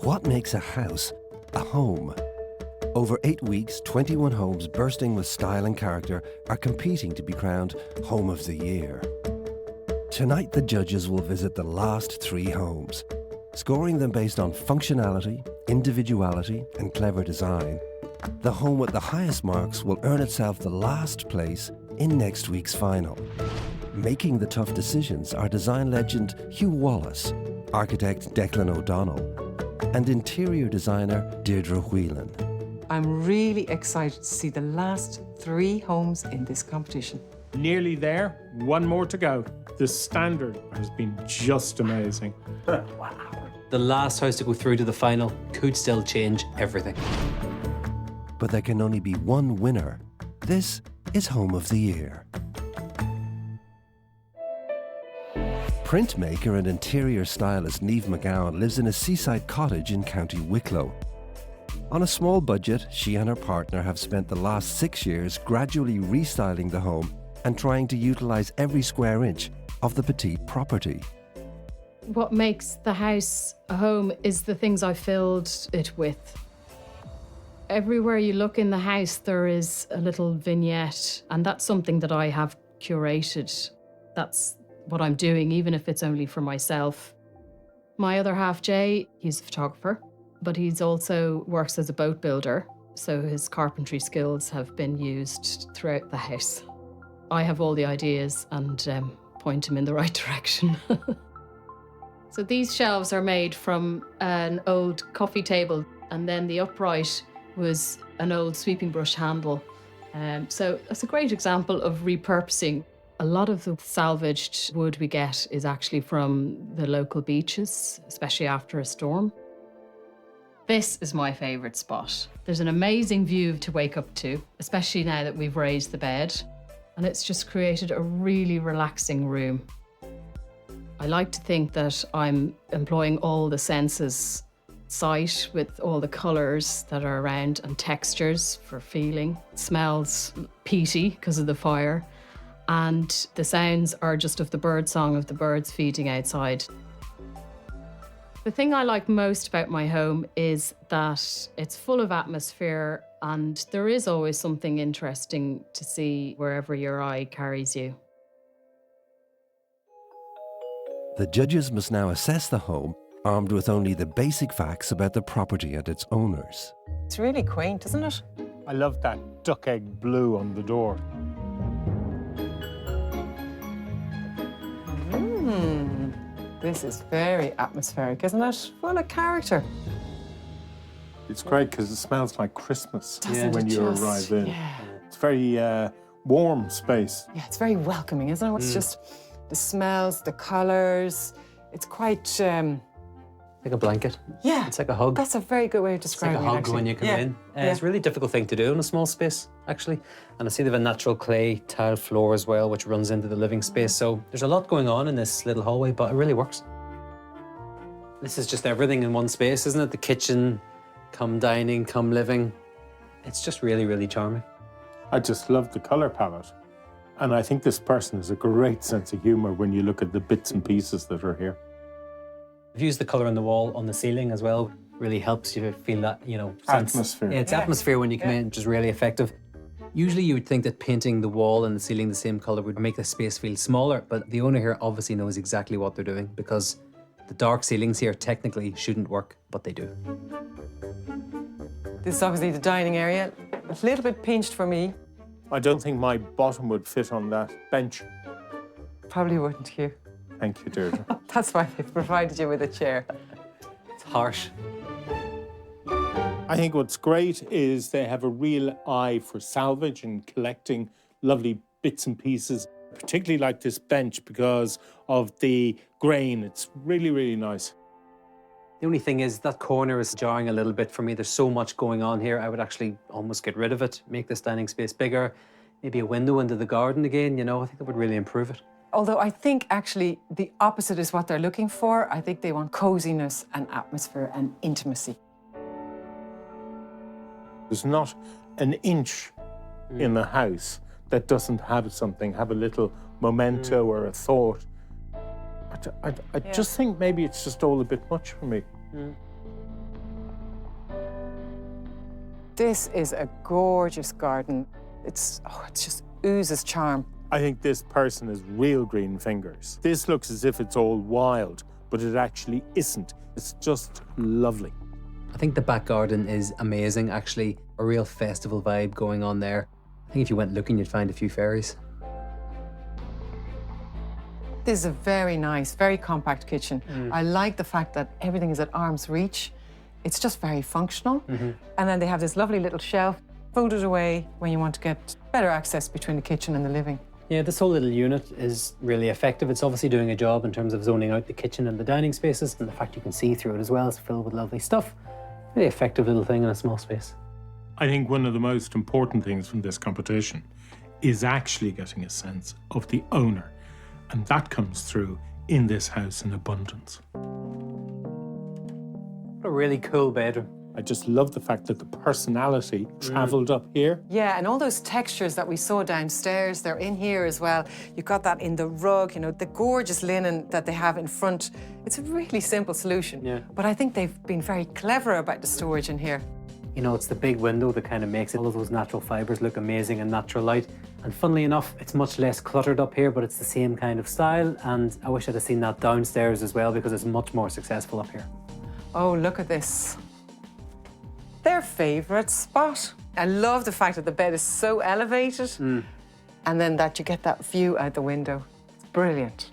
What makes a house a home? Over 8 weeks, 21 homes bursting with style and character are competing to be crowned Home of the Year. Tonight, the judges will visit the last 3 homes, scoring them based on functionality, individuality, and clever design. The home with the highest marks will earn itself the last place in next week's final. Making the tough decisions are design legend Hugh Wallace, architect Declan O'Donnell, and interior designer Deirdre Whelan. I'm really excited to see the last 3 homes in this competition. Nearly there, one more to go. The standard has been just amazing. Wow. The last house to go through to the final could still change everything. But there can only be one winner. This is Home of the Year. Printmaker and interior stylist Neve lives in a seaside cottage in County Wicklow. On a small budget, she and her partner have spent the last 6 years gradually restyling the home and trying to utilise every square inch of the petite property. What makes the house a home is the things I filled it with. Everywhere you look in the house, there is a little vignette, and that's something that I have curated. That's what I'm doing, even if it's only for myself. My other half, Jay, he's a photographer, but he's also works as a boat builder, so his carpentry skills have been used throughout the house. I have all the ideas and point him in the right direction. So these shelves are made from an old coffee table, and then the upright was an old sweeping brush handle. So that's a great example of repurposing. A lot of the salvaged wood we get is actually from the local beaches, especially after a storm. This is my favourite spot. There's an amazing view to wake up to, especially now that we've raised the bed. And it's just created a really relaxing room. I like to think that I'm employing all the senses, sight with all the colours that are around and textures for feeling. It smells peaty because of the fire. And the sounds are just of the bird song of the birds feeding outside. The thing I like most about my home is that it's full of atmosphere, and there is always something interesting to see wherever your eye carries you. The judges must now assess the home, armed with only the basic facts about the property and its owners. It's really quaint, isn't it? I love that duck egg blue on the door. This is very atmospheric, isn't it? Full of character. It's great because it smells like Christmas Doesn't when it you just? arrive in. Yeah. It's very warm space. Yeah, it's very welcoming, isn't it? It's just the smells, the colours. It's quite, Like a blanket. yeah. It's like a hug. That's a very good way of It's like describing a it, hug actually. when you come Yeah. in. Yeah. It's a really difficult thing to do in a small space, actually. And I see they have a natural clay tile floor as well, which runs into the living space. So there's a lot going on in this little hallway, but it really works. This is just everything in one space, isn't it? The kitchen, come dining, come living. It's just really, really charming. I just love the colour palette. And I think this person has a great sense of humour when you look at the bits and pieces that are here. I've used the colour on the wall, on the ceiling as well. Really helps you feel that, sense. Atmosphere. Yeah, it's Yeah. atmosphere when you come Yeah. in, which is really effective. Usually you would think that painting the wall and the ceiling the same colour would make the space feel smaller, but the owner here obviously knows exactly what they're doing, because the dark ceilings here technically shouldn't work, but they do. This is obviously the dining area. A little bit pinched for me. I don't think my bottom would fit on that bench. Probably wouldn't, Hugh. Thank you, Deirdre. That's why they've provided you with a chair. It's harsh. I think what's great is they have a real eye for salvage and collecting lovely bits and pieces, particularly like this bench because of the grain. It's really, really nice. The only thing is that corner is jarring a little bit for me. There's so much going on here. I would actually almost get rid of it, make this dining space bigger, maybe a window into the garden again, I think that would really improve it. Although I think actually the opposite is what they're looking for. I think they want coziness and atmosphere and intimacy. There's not an inch in the house that doesn't have something, have a little memento or a thought. I just think maybe it's just all a bit much for me. This is a gorgeous garden. It just oozes charm. I think this person has real green fingers. This looks as if it's all wild, but it actually isn't. It's just lovely. I think the back garden is amazing, actually. A real festival vibe going on there. I think if you went looking, you'd find a few fairies. This is a very nice, very compact kitchen. I like the fact that everything is at arm's reach. It's just very functional. And then they have this lovely little shelf, folded away when you want to get better access between the kitchen and the living. Yeah, this whole little unit is really effective. It's obviously doing a job in terms of zoning out the kitchen and the dining spaces, and the fact you can see through it as well. It's filled with lovely stuff. Really effective little thing in a small space. I think one of the most important things from this competition is actually getting a sense of the owner. And that comes through in this house in abundance. What a really cool bedroom. I just love the fact that the personality travelled up here. Yeah, and all those textures that we saw downstairs, they're in here as well. You've got that in the rug, you know, the gorgeous linen that they have in front. It's a really simple solution. Yeah. But I think they've been very clever about the storage in here. You know, it's the big window that kind of makes all of those natural fibres look amazing in natural light. And funnily enough, it's much less cluttered up here, but it's the same kind of style. And I wish I'd have seen that downstairs as well, because it's much more successful up here. Oh, look at this. Their favourite spot. I love the fact that the bed is so elevated and then that you get that view out the window. It's brilliant.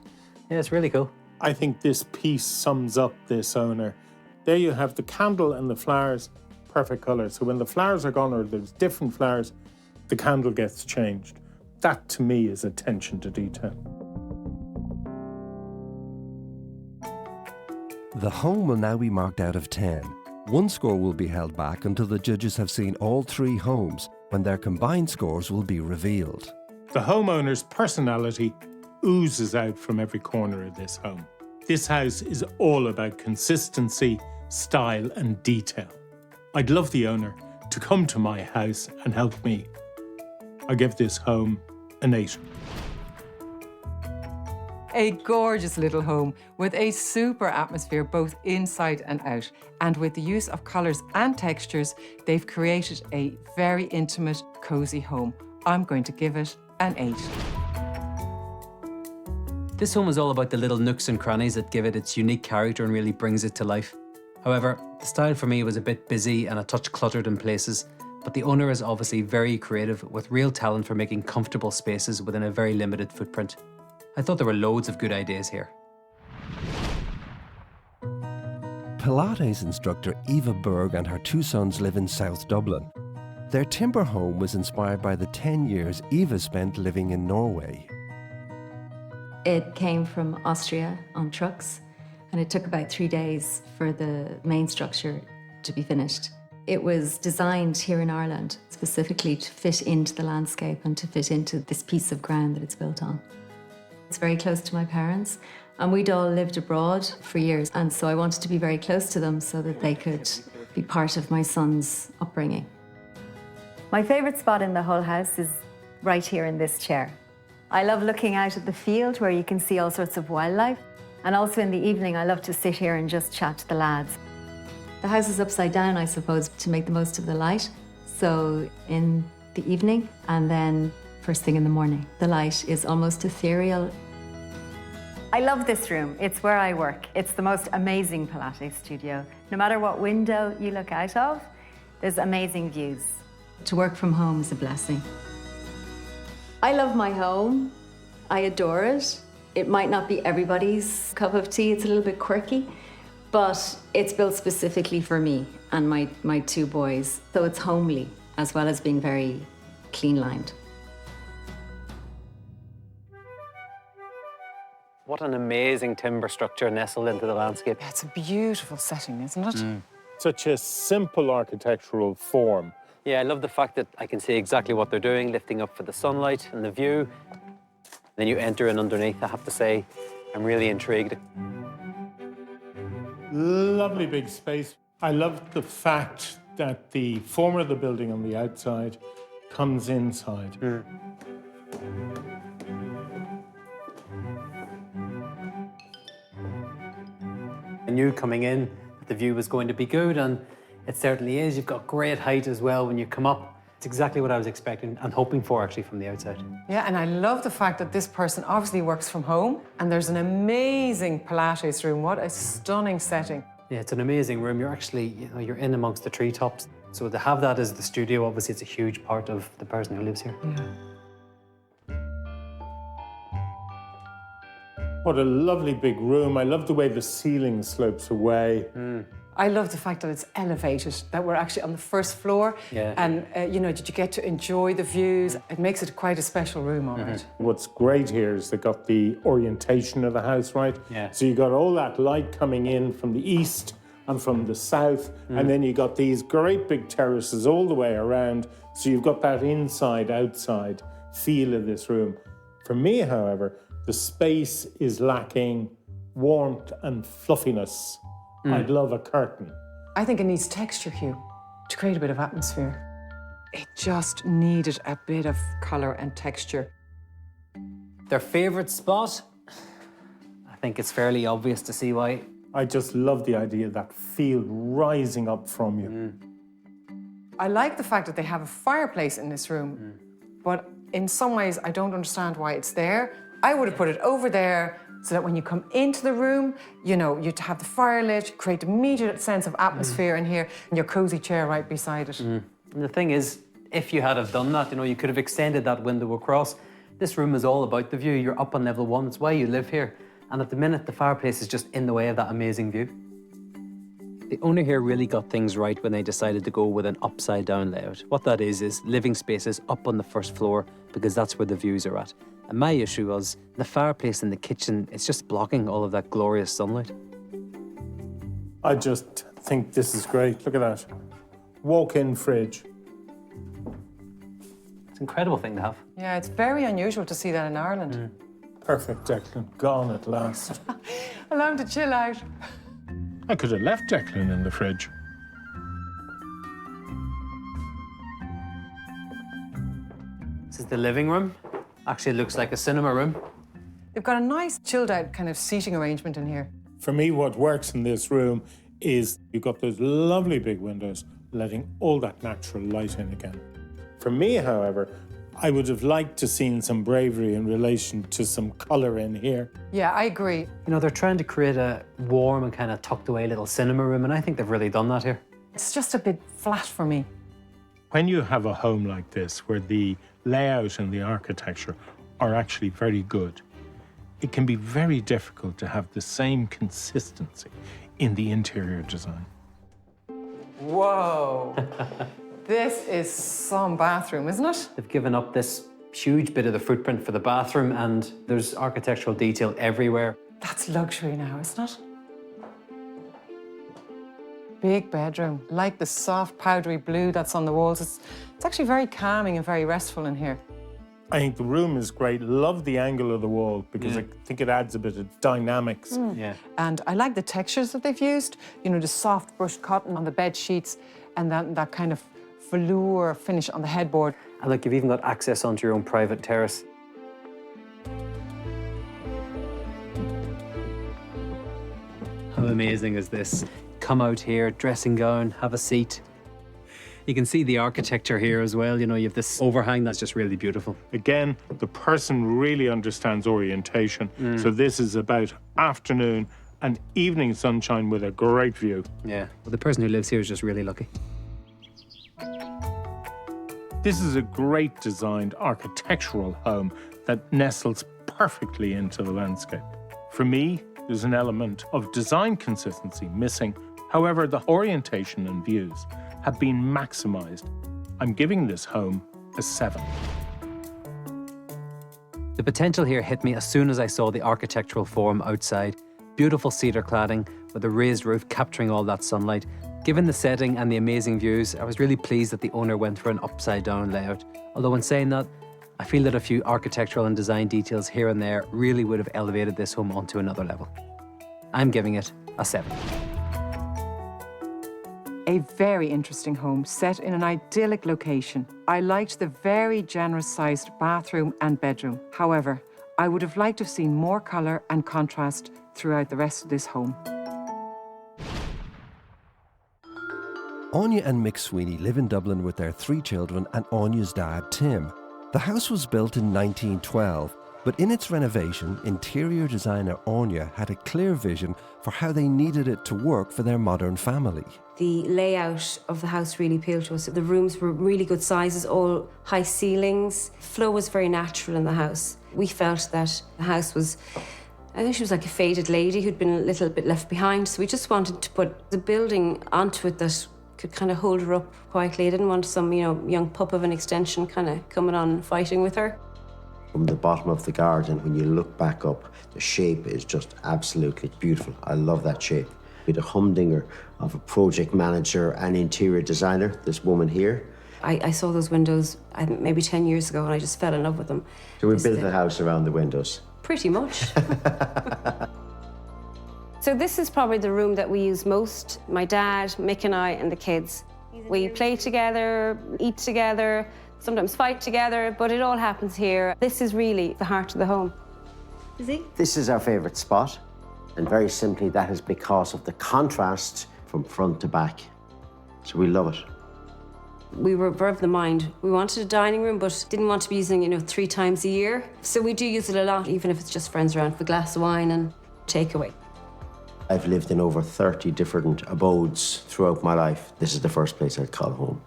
Yeah, it's really cool. I think this piece sums up this owner. There you have the candle and the flowers, perfect colour. So when the flowers are gone or there's different flowers, the candle gets changed. That to me is attention to detail. The home will now be marked out of 10. One score will be held back until the judges have seen all 3 homes, when their combined scores will be revealed. The homeowner's personality oozes out from every corner of this home. This house is all about consistency, style and detail. I'd love the owner to come to my house and help me. I give this home an 8. A gorgeous little home with a super atmosphere both inside and out. And with the use of colours and textures, they've created a very intimate, cosy home. I'm going to give it an 8. This home is all about the little nooks and crannies that give it its unique character and really brings it to life. However, the style for me was a bit busy and a touch cluttered in places, but the owner is obviously very creative with real talent for making comfortable spaces within a very limited footprint. I thought there were loads of good ideas here. Pilates instructor Eva Berg and her 2 sons live in South Dublin. Their timber home was inspired by the 10 years Eva spent living in Norway. It came from Austria on trucks, and it took about 3 days for the main structure to be finished. It was designed here in Ireland specifically to fit into the landscape and to fit into this piece of ground that it's built on. It's very close to my parents, and we'd all lived abroad for years, and so I wanted to be very close to them so that they could be part of my son's upbringing. My favourite spot in the whole house is right here in this chair. I love looking out at the field where you can see all sorts of wildlife, and also in the evening I love to sit here and just chat to the lads. The house is upside down, I suppose, to make the most of the light. So in the evening and then first thing in the morning. The light is almost ethereal. I love this room. It's where I work. It's the most amazing Pilates studio. No matter what window you look out of, there's amazing views. To work from home is a blessing. I love my home. I adore it. It might not be everybody's cup of tea. It's a little bit quirky, but it's built specifically for me and my 2 boys. So it's homely, as well as being very clean-lined. What an amazing timber structure nestled into the landscape. Yeah, it's a beautiful setting, isn't it? Such a simple architectural form. Yeah, I love the fact that I can see exactly what they're doing, lifting up for the sunlight and the view. Then you enter in underneath, I have to say, I'm really intrigued. Lovely big space. I love the fact that the form of the building on the outside comes inside. I knew coming in that the view was going to be good, and It certainly is. You've got great height as well when you come up. It's exactly what I was expecting and hoping for actually from the outside. Yeah, and I love the fact that this person obviously works from home and there's an amazing Pilates room. What a stunning setting. Yeah, it's an amazing room. You're actually, you're in amongst the treetops. So to have that as the studio, obviously it's a huge part of the person who lives here. Yeah. What a lovely big room. I love the way the ceiling slopes away. I love the fact that it's elevated, that we're actually on the first floor. Yeah. And, did you get to enjoy the views? It makes it quite a special room, all right. What's great here is they got the orientation of the house right. Yeah. So you got all that light coming in from the east and from the south, and then you got these great big terraces all the way around. So you've got that inside-outside feel of this room. For me, however, the space is lacking warmth and fluffiness. I'd love a curtain. I think it needs texture, Hugh, to create a bit of atmosphere. It just needed a bit of colour and texture. Their favourite spot? I think it's fairly obvious to see why. I just love the idea of that field rising up from you. I like the fact that they have a fireplace in this room, but in some ways I don't understand why it's there. I would have put it over there so that when you come into the room, you'd have the fire lit, create immediate sense of atmosphere in here, and your cosy chair right beside it. And the thing is, if you had have done that, you could have extended that window across. This room is all about the view. You're up on level 1. It's why you live here. And at the minute, the fireplace is just in the way of that amazing view. The owner here really got things right when they decided to go with an upside-down layout. What that is living spaces up on the first floor because that's where the views are at. And my issue was the fireplace in the kitchen, it's just blocking all of that glorious sunlight. I just think this is great. Look at that. Walk-in fridge. It's an incredible thing to have. Yeah, it's very unusual to see that in Ireland. Perfect, Declan. Gone at last. Allow him to chill out. I could have left Declan in the fridge. This is the living room. Actually, it looks like a cinema room. They've got a nice chilled out kind of seating arrangement in here. For me, what works in this room is you've got those lovely big windows letting all that natural light in again. For me, however, I would have liked to seen some bravery in relation to some colour in here. Yeah, I agree. They're trying to create a warm and kind of tucked away little cinema room, and I think they've really done that here. It's just a bit flat for me. When you have a home like this, where the layout and the architecture are actually very good, it can be very difficult to have the same consistency in the interior design. Whoa. This is some bathroom, isn't it? They've given up this huge bit of the footprint for the bathroom, and there's architectural detail everywhere. That's luxury now, isn't it? Big bedroom, like the soft powdery blue that's on the walls. It's actually very calming and very restful in here. I think the room is great. Love the angle of the wall because I think it adds a bit of dynamics. Yeah. And I like the textures that they've used. The soft brushed cotton on the bed sheets and that kind of velour finish on the headboard. And look, you've even got access onto your own private terrace. How amazing is this? Come out here, dressing gown, have a seat. You can see the architecture here as well. You have this overhang that's just really beautiful. Again, the person really understands orientation. So this is about afternoon and evening sunshine with a great view. Yeah, well, the person who lives here is just really lucky. This is a great designed architectural home that nestles perfectly into the landscape. For me, there's an element of design consistency missing. However, the orientation and views have been maximised. I'm giving this home a 7. The potential here hit me as soon as I saw the architectural form outside. Beautiful cedar cladding with a raised roof capturing all that sunlight. Given the setting and the amazing views, I was really pleased that the owner went for an upside-down layout. Although in saying that, I feel that a few architectural and design details here and there really would have elevated this home onto another level. I'm giving it a 7. A very interesting home set in an idyllic location. I liked the very generous-sized bathroom and bedroom. However, I would have liked to have seen more colour and contrast throughout the rest of this home. Anya and Mick Sweeney live in Dublin with their 3 children and Anya's dad, Tim. The house was built in 1912, but in its renovation, interior designer Anya had a clear vision for how they needed it to work for their modern family. The layout of the house really appealed to us. The rooms were really good sizes, all high ceilings. Flow was very natural in the house. We felt that the house was, I think she was like a faded lady who'd been a little bit left behind. So we just wanted to put the building onto it that could kind of hold her up quietly. I didn't want some, young pup of an extension kind of coming on and fighting with her. From the bottom of the garden, when you look back up, the shape is just absolutely beautiful. I love that shape. With a humdinger of a project manager and interior designer, this woman here. I saw those windows maybe 10 years ago and I just fell in love with them. So we built the house around the windows? Pretty much. So this is probably the room that we use most. My dad, Mick and I and the kids. We play together, eat together, sometimes fight together, but it all happens here. This is really the heart of the home. Is he? This is our favourite spot. And very simply, that is because of the contrast from front to back. So we love it. We were of the mind. We wanted a dining room, but didn't want to be using it, 3 times a year. So we do use it a lot, even if it's just friends around for a glass of wine and takeaway. I've lived in over 30 different abodes throughout my life. This is the first place I'd call home.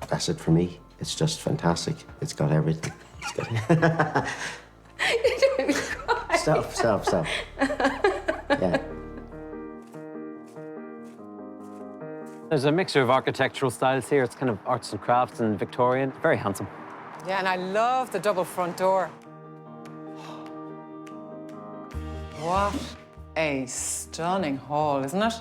That's it for me. It's just fantastic. It's got everything. It's got... You're doing me cry. Stop. Yeah. There's a mixture of architectural styles here. It's kind of arts and crafts and Victorian. Very handsome. Yeah, and I love the double front door. What a stunning hall, isn't it?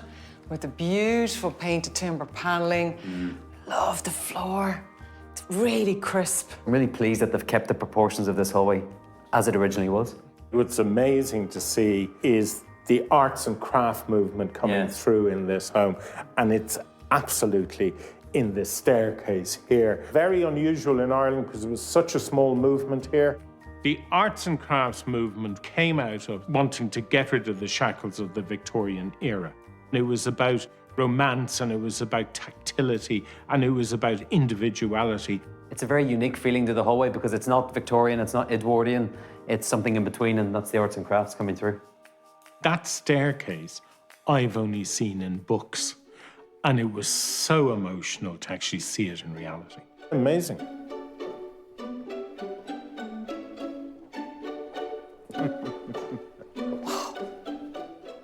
With the beautiful painted timber paneling. Love the floor. It's really crisp. I'm really pleased that they've kept the proportions of this hallway as it originally was. What's amazing to see is the arts and craft movement coming through in this home, and it's absolutely in this staircase here. Very unusual in Ireland because it was such a small movement here. The arts and crafts movement came out of wanting to get rid of the shackles of the Victorian era. It was about romance, and it was about tactility, and it was about individuality. It's a very unique feeling to the hallway because it's not Victorian, it's not Edwardian, it's something in between, and that's the arts and crafts coming through. That staircase I've only seen in books, and it was so emotional to actually see it in reality. Amazing.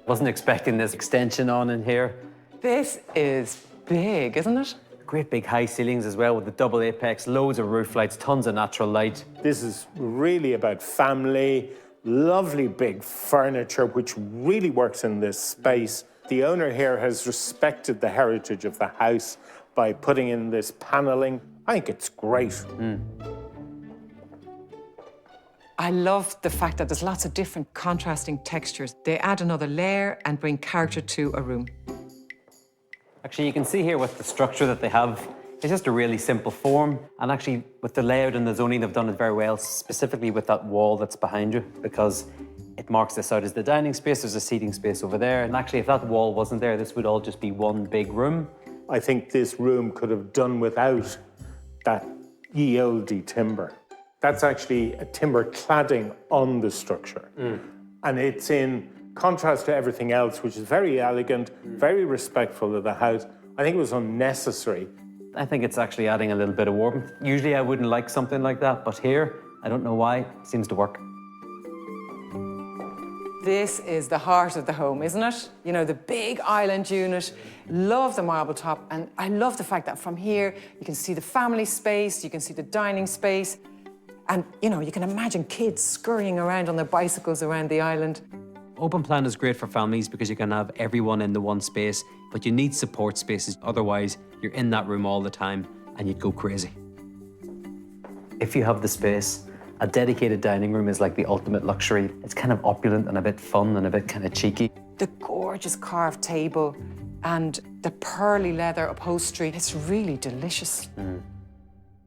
Wasn't expecting this extension on in here. This is big, isn't it? Great big high ceilings as well with the double apex, loads of roof lights, tons of natural light. This is really about family, lovely big furniture, which really works in this space. The owner here has respected the heritage of the house by putting in this paneling. I think it's great. I love the fact that there's lots of different contrasting textures. They add another layer and bring character to a room. Actually, you can see here with the structure that they have, it's just a really simple form. And actually, with the layout and the zoning, they've done it very well, specifically with that wall that's behind you, because it marks this out as the dining space. There's a seating space over there. And actually, if that wall wasn't there, this would all just be one big room. I think this room could have done without that ye olde timber. That's actually a timber cladding on the structure. And it's in contrast to everything else, which is very elegant, very respectful of the house. I think it was unnecessary. I think it's actually adding a little bit of warmth. Usually I wouldn't like something like that, but here, I don't know why, it seems to work. This is the heart of the home, isn't it? You know, the big island unit. Love the marble top, and I love the fact that from here, you can see the family space, you can see the dining space, and, you know, you can imagine kids scurrying around on their bicycles around the island. Open plan is great for families because you can have everyone in the one space, but you need support spaces. Otherwise, you're in that room all the time and you'd go crazy. If you have the space, a dedicated dining room is like the ultimate luxury. It's kind of opulent and a bit fun and a bit kind of cheeky. The gorgeous carved table and the pearly leather upholstery. It's really delicious.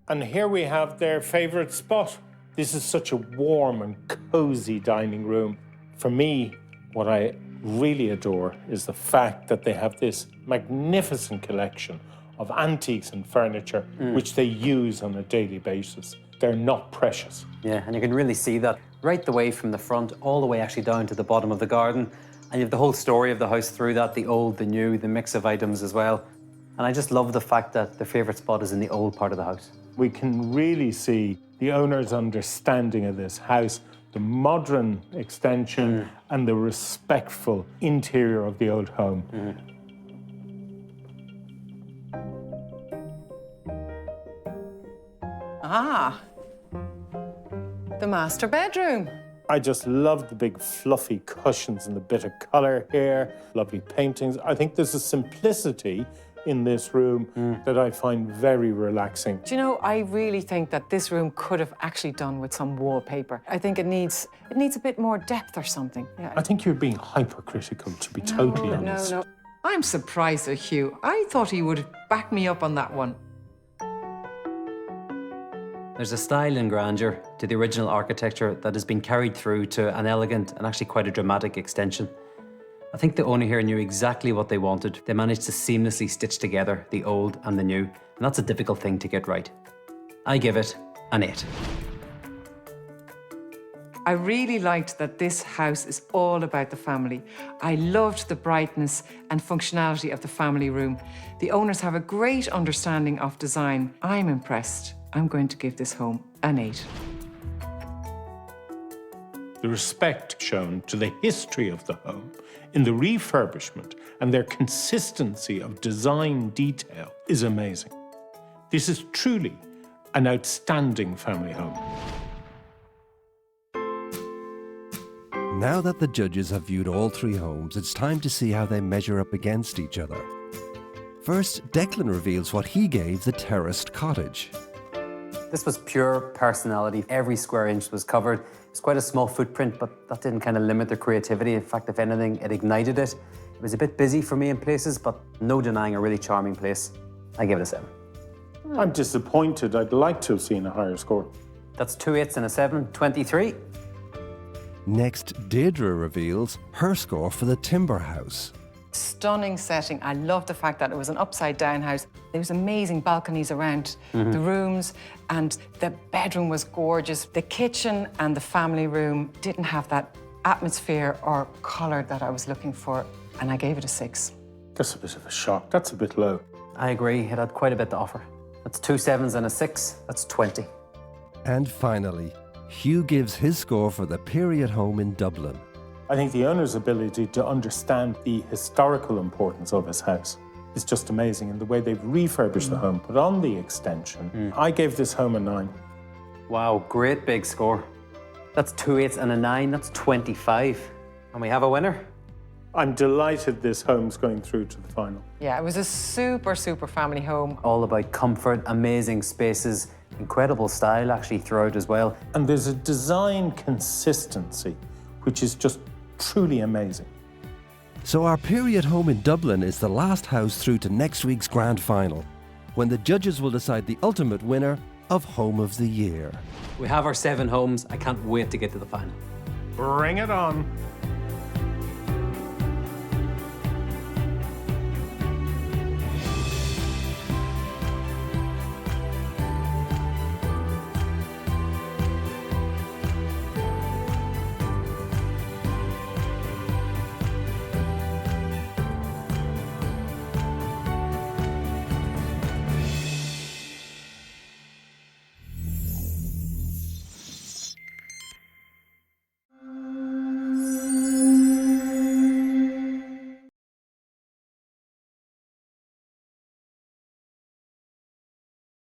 And here we have their favourite spot. This is such a warm and cosy dining room. For me, what I really adore is the fact that they have this magnificent collection of antiques and furniture which they use on a daily basis. They're not precious. Yeah, and you can really see that right the way from the front all the way actually down to the bottom of the garden. And you have the whole story of the house through that, the old, the new, the mix of items as well. And I just love the fact that their favourite spot is in the old part of the house. We can really see the owner's understanding of this house, the modern extension and the respectful interior of the old home. Ah, the master bedroom. I just love the big fluffy cushions and the bit of colour here, lovely paintings. I think there's a simplicity in this room that I find very relaxing. Do you know, I really think that this room could have actually done with some wallpaper. I think it needs a bit more depth or something. Yeah. I think you're being hypercritical, to be totally honest. No. I'm surprised at Hugh. I thought he would back me up on that one. There's a style and grandeur to the original architecture that has been carried through to an elegant and actually quite a dramatic extension. I think the owner here knew exactly what they wanted. They managed to seamlessly stitch together the old and the new, and that's a difficult thing to get right. I give it an 8. I really liked that this house is all about the family. I loved the brightness and functionality of the family room. The owners have a great understanding of design. I'm impressed. I'm going to give this home an 8. The respect shown to the history of the home in the refurbishment and their consistency of design detail is amazing. This is truly an outstanding family home. Now that the judges have viewed all 3 homes, it's time to see how they measure up against each other. First, Declan reveals what he gave the terraced cottage. This was pure personality. Every square inch was covered. It's quite a small footprint, but that didn't kind of limit their creativity. In fact, if anything, it ignited it. It was a bit busy for me in places, but no denying a really charming place. I give it a 7. I'm disappointed. I'd like to have seen a higher score. That's 2 8s and a 7, 23. Next, Deirdre reveals her score for the timber house. Stunning setting. I love the fact that it was an upside-down house. There was amazing balconies around the rooms, and the bedroom was gorgeous. The kitchen and the family room didn't have that atmosphere or colour that I was looking for, and I gave it a 6. That's a bit of a shock. That's a bit low. I agree. It had quite a bit to offer. That's 2 7s and a 6. That's 20. And finally, Hugh gives his score for the period home in Dublin. I think the owner's ability to understand the historical importance of his house is just amazing. And the way they've refurbished the home, put on the extension. I gave this home a 9. Wow, great big score. That's 2 8s and a 9. That's 25. And we have a winner. I'm delighted this home's going through to the final. Yeah, it was a super, super family home. All about comfort, amazing spaces, incredible style actually throughout as well. And there's a design consistency, which is just truly amazing. So our period home in Dublin is the last house through to next week's grand final, when the judges will decide the ultimate winner of Home of the Year. We have our 7 homes. I can't wait to get to the final. Bring it on.